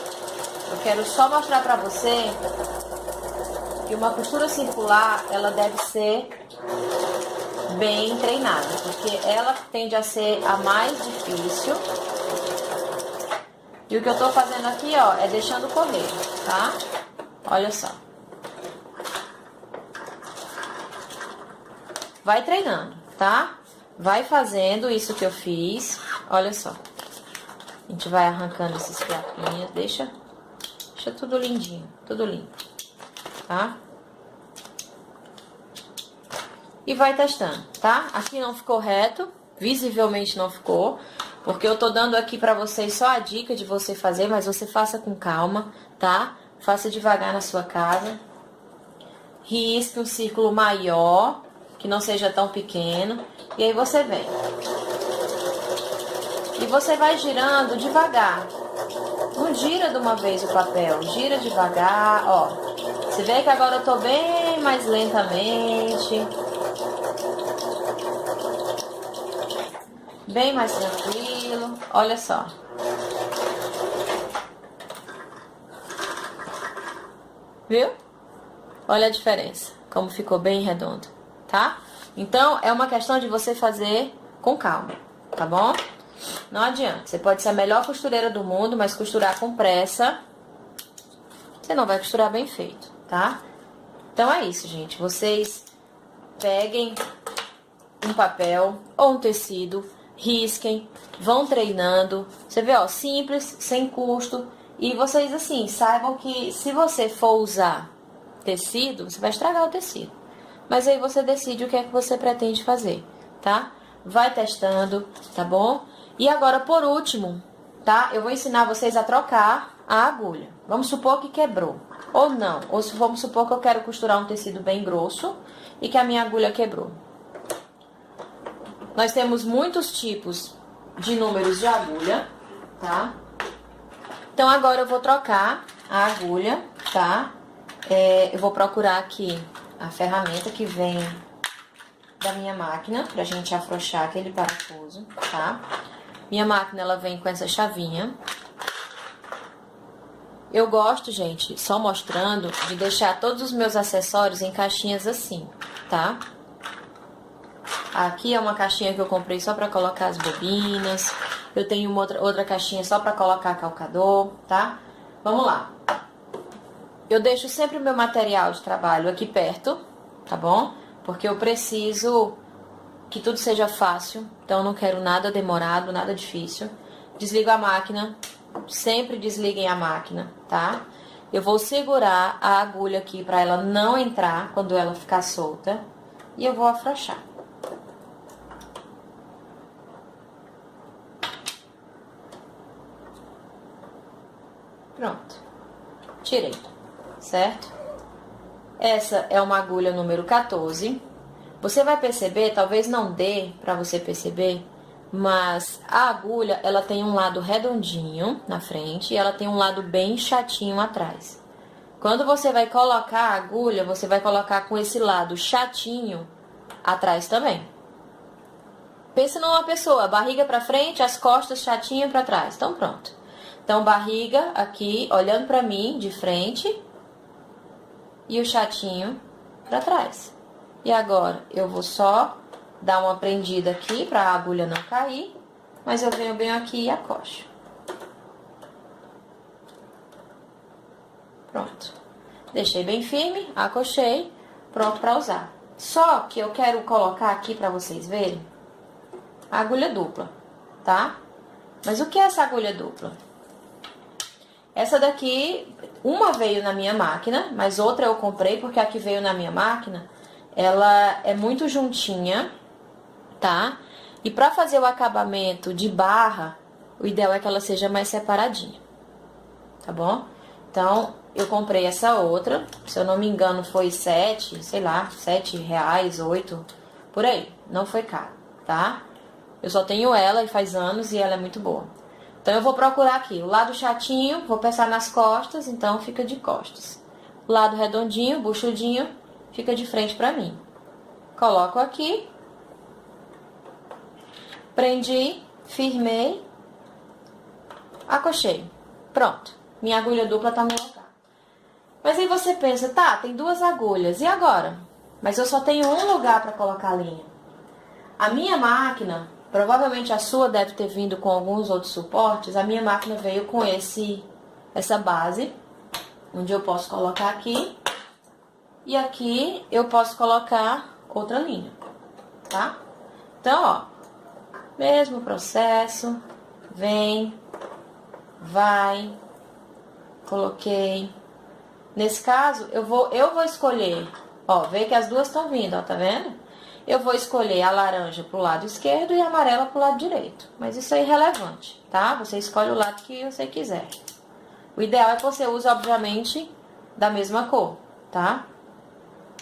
Eu quero só mostrar pra você que uma costura circular, ela deve ser bem treinada, porque ela tende a ser a mais difícil. E o que eu tô fazendo aqui, ó, é deixando correr, tá? Olha só. Vai treinando, tá? Vai fazendo isso que eu fiz. Olha só. A gente vai arrancando esses fiapinhos, deixa tudo lindinho, tudo limpo, tá? E vai testando, tá? Aqui não ficou reto, visivelmente não ficou, porque eu tô dando aqui pra vocês só a dica de você fazer, mas você faça com calma, tá? Faça devagar na sua casa. Risque um círculo maior, que não seja tão pequeno, e aí você vem. E você vai girando devagar. Não gira de uma vez o papel, gira devagar, ó. Você vê que agora eu tô bem mais lentamente. Bem mais tranquilo. Olha só. Viu? Olha a diferença. Como ficou bem redondo, tá? Então, é uma questão de você fazer com calma, tá bom? Não adianta. Você pode ser a melhor costureira do mundo, mas costurar com pressa, você não vai costurar bem feito, tá? Então é isso, gente. Vocês peguem um papel ou um tecido, risquem, vão treinando. Você vê, ó, simples, sem custo. E vocês, assim, saibam que se você for usar tecido, você vai estragar o tecido. Mas aí você decide o que é que você pretende fazer, tá? Vai testando, tá bom? E agora, por último, tá? Eu vou ensinar vocês a trocar a agulha. Vamos supor que quebrou. Ou não. Ou vamos supor que eu quero costurar um tecido bem grosso e que a minha agulha quebrou. Nós temos muitos tipos de números de agulha, tá? Então, agora eu vou trocar a agulha, tá? Eu vou procurar aqui a ferramenta que vem da minha máquina, pra gente afrouxar aquele parafuso, tá? Minha máquina, ela vem com essa chavinha. Eu gosto, gente, só mostrando, de deixar todos os meus acessórios em caixinhas assim, tá? Aqui é uma caixinha que eu comprei só pra colocar as bobinas. Eu tenho uma outra caixinha só pra colocar calcador, tá? Vamos lá. Eu deixo sempre o meu material de trabalho aqui perto, tá bom? Porque eu preciso que tudo seja fácil, então eu não quero nada demorado, nada difícil. Desligo a máquina, sempre desliguem a máquina, tá? Eu vou segurar a agulha aqui pra ela não entrar quando ela ficar solta e eu vou afrouxar. Pronto, tirei, certo? Essa é uma agulha número 14. Você vai perceber, talvez não dê pra você perceber, mas a agulha, ela tem um lado redondinho na frente e ela tem um lado bem chatinho atrás. Quando você vai colocar a agulha, você vai colocar com esse lado chatinho atrás também. Pense numa pessoa, barriga pra frente, as costas chatinha pra trás. Então, pronto. Então, barriga aqui, olhando pra mim, de frente, e o chatinho pra trás. E agora, eu vou só dar uma prendida aqui pra a agulha não cair, mas eu venho bem aqui e acocho. Pronto. Deixei bem firme, acochei, pronto pra usar. Só que eu quero colocar aqui pra vocês verem a agulha dupla, tá? Mas o que é essa agulha dupla? Essa daqui, uma veio na minha máquina, mas outra eu comprei porque a que veio na minha máquina, ela é muito juntinha, tá? E pra fazer o acabamento de barra, o ideal é que ela seja mais separadinha, tá bom? Então, eu comprei essa outra, se eu não me engano foi 7, sei lá, 7 reais, 8, por aí, não foi caro, tá? Eu só tenho ela e faz anos e ela é muito boa. Então, eu vou procurar aqui o lado chatinho, vou passar nas costas, então fica de costas. O lado redondinho, buchudinho, fica de frente pra mim. Coloco aqui. Prendi, firmei, acochei. Pronto, minha agulha dupla tá no lugar. Mas aí você pensa, tá, tem duas agulhas, e agora? Mas eu só tenho um lugar pra colocar a linha. A minha máquina... Provavelmente a sua deve ter vindo com alguns outros suportes. A minha máquina veio com essa base, onde eu posso colocar aqui. E aqui eu posso colocar outra linha, tá? Então, ó, mesmo processo, vem, vai, coloquei. Nesse caso, eu vou escolher, ó, vê que as duas estão vindo, ó, tá vendo? Eu vou escolher a laranja pro lado esquerdo e a amarela pro lado direito. Mas isso é irrelevante, tá? Você escolhe o lado que você quiser. O ideal é que você use, obviamente, da mesma cor, tá?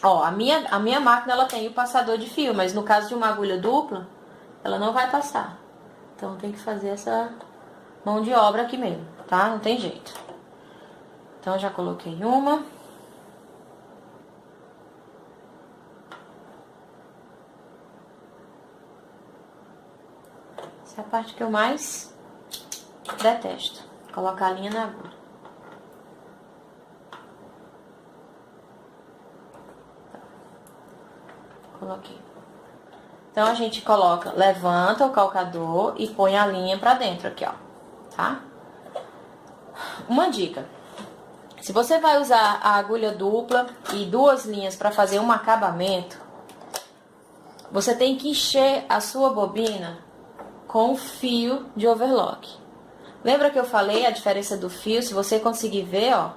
Ó, a minha máquina, ela tem o passador de fio, mas no caso de uma agulha dupla, ela não vai passar. Então, tem que fazer essa mão de obra aqui mesmo, tá? Não tem jeito. Então, já coloquei uma. Essa é a parte que eu mais detesto. Colocar a linha na agulha. Coloquei. Então, a gente coloca, levanta o calcador e põe a linha pra dentro aqui, ó. Tá? Uma dica. Se você vai usar a agulha dupla e duas linhas para fazer um acabamento, você tem que encher a sua bobina com fio de overlock. Lembra que eu falei a diferença do fio? Se você conseguir ver, ó,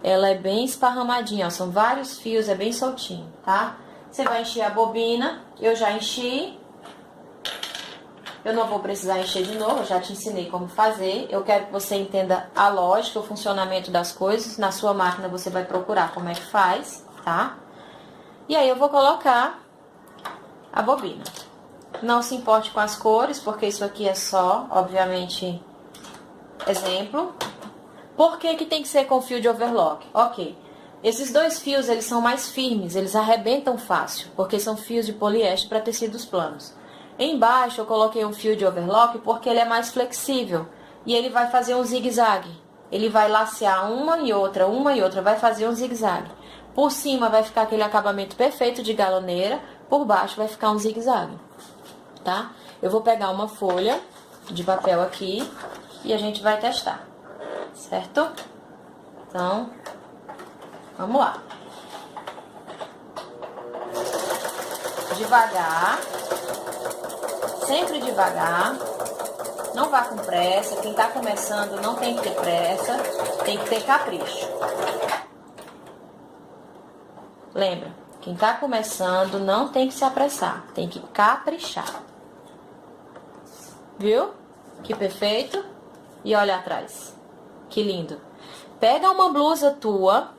ela é bem esparramadinha, ó, são vários fios, é bem soltinho, tá? Você vai encher a bobina, eu já enchi. Eu não vou precisar encher de novo, eu já te ensinei como fazer. Eu quero que você entenda a lógica, o funcionamento das coisas. Na sua máquina você vai procurar como é que faz, tá? E aí eu vou colocar a bobina. Não se importe com as cores, porque isso aqui é só, obviamente, exemplo. Por que que tem que ser com fio de overlock? Ok, esses dois fios, eles são mais firmes, eles arrebentam fácil, porque são fios de poliéster para tecidos planos. Embaixo eu coloquei um fio de overlock porque ele é mais flexível e ele vai fazer um zigue-zague. Ele vai lacear uma e outra, vai fazer um zigue-zague. Por cima vai ficar aquele acabamento perfeito de galoneira, por baixo vai ficar um zigue-zague, tá? Eu vou pegar uma folha de papel aqui e a gente vai testar, certo? Então, vamos lá. Devagar. Sempre devagar, não vá com pressa. Quem tá começando não tem que ter pressa, tem que ter capricho. Lembra, quem tá começando não tem que se apressar, tem que caprichar. Viu? Que perfeito. E olha atrás, que lindo. Pega uma blusa tua,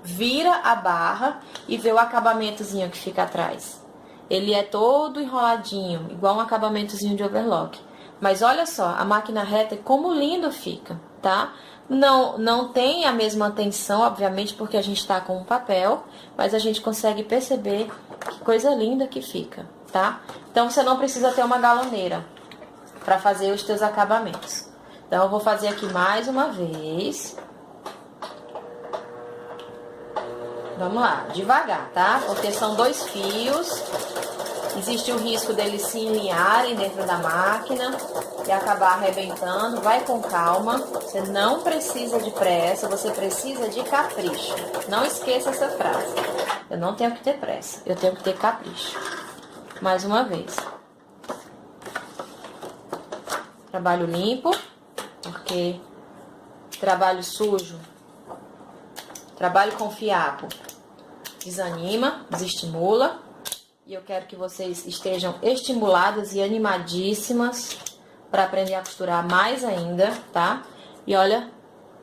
vira a barra e vê o acabamentozinho que fica atrás. Ele é todo enroladinho, igual um acabamentozinho de overlock. Mas olha só, a máquina reta, como lindo fica, tá? Não tem a mesma tensão, obviamente, porque a gente tá com um papel, mas a gente consegue perceber que coisa linda que fica, tá? Então, você não precisa ter uma galoneira para fazer os teus acabamentos. Então, eu vou fazer aqui mais uma vez. Vamos lá, devagar, tá? Porque são dois fios. Existe o risco deles se enlinharem dentro da máquina e acabar arrebentando. Vai com calma. Você não precisa de pressa, você precisa de capricho. Não esqueça essa frase. Eu não tenho que ter pressa, eu tenho que ter capricho. Mais uma vez. Trabalho limpo, porque trabalho sujo, trabalho com fiapo, desanima, desestimula. E eu quero que vocês estejam estimuladas e animadíssimas para aprender a costurar mais ainda, tá? E olha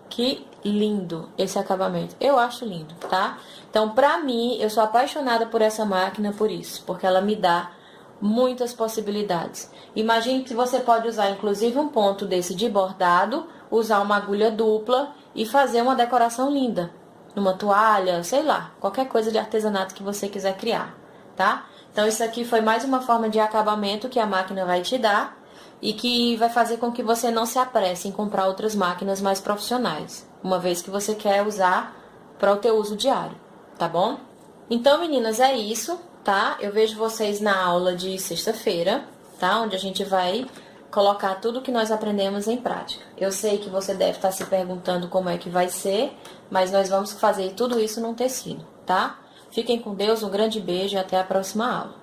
que lindo esse acabamento. Eu acho lindo, tá? Então, pra mim, eu sou apaixonada por essa máquina por isso, porque ela me dá muitas possibilidades. Imagine que você pode usar, inclusive, um ponto desse de bordado, usar uma agulha dupla e fazer uma decoração linda. Numa toalha, sei lá, qualquer coisa de artesanato que você quiser criar, tá? Então, isso aqui foi mais uma forma de acabamento que a máquina vai te dar e que vai fazer com que você não se apresse em comprar outras máquinas mais profissionais, uma vez que você quer usar para o teu uso diário, tá bom? Então, meninas, é isso, tá? Eu vejo vocês na aula de sexta-feira, tá? Onde a gente vai colocar tudo que nós aprendemos em prática. Eu sei que você deve estar se perguntando como é que vai ser, mas nós vamos fazer tudo isso num tecido, tá? Fiquem com Deus, um grande beijo e até a próxima aula.